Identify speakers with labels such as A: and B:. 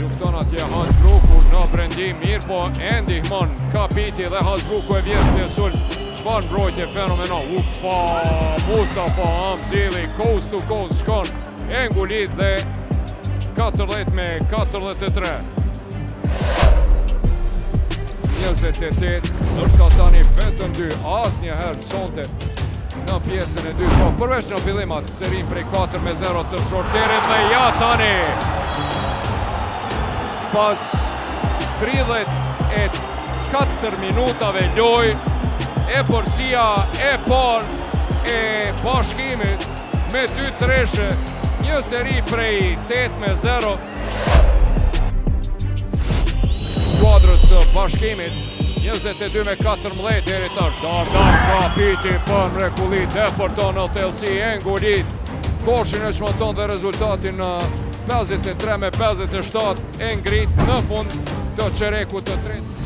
A: Lufton atje Hasbruku në brendim, mirë po e ndihmon Kapiti dhe Hasbruku e vjetë në sulm. Çfarë mbrojtje fenomenal. Ufa, Mustafa Hamzili coast to coast shkon e ngulit dhe 14-43. 28, nërsa tani vetëm 2, asnjëherë sonte në pjesën e 2, po përveç në fillimat, serin prej 4-0 të Shorterit dhe ja tani pas 34 minutave loj e përsia e par e Bashkimit me 2 treshe, një seri prej 8-0 skuadrës Bashkimit. 22-14 deri tërë. Dardan Kapiti për mrekulli deporton në thellësi e ngulit. Koshin e çmonton dhe rezultatin në 53-57 e ngrit në fund të çerekut të tretë.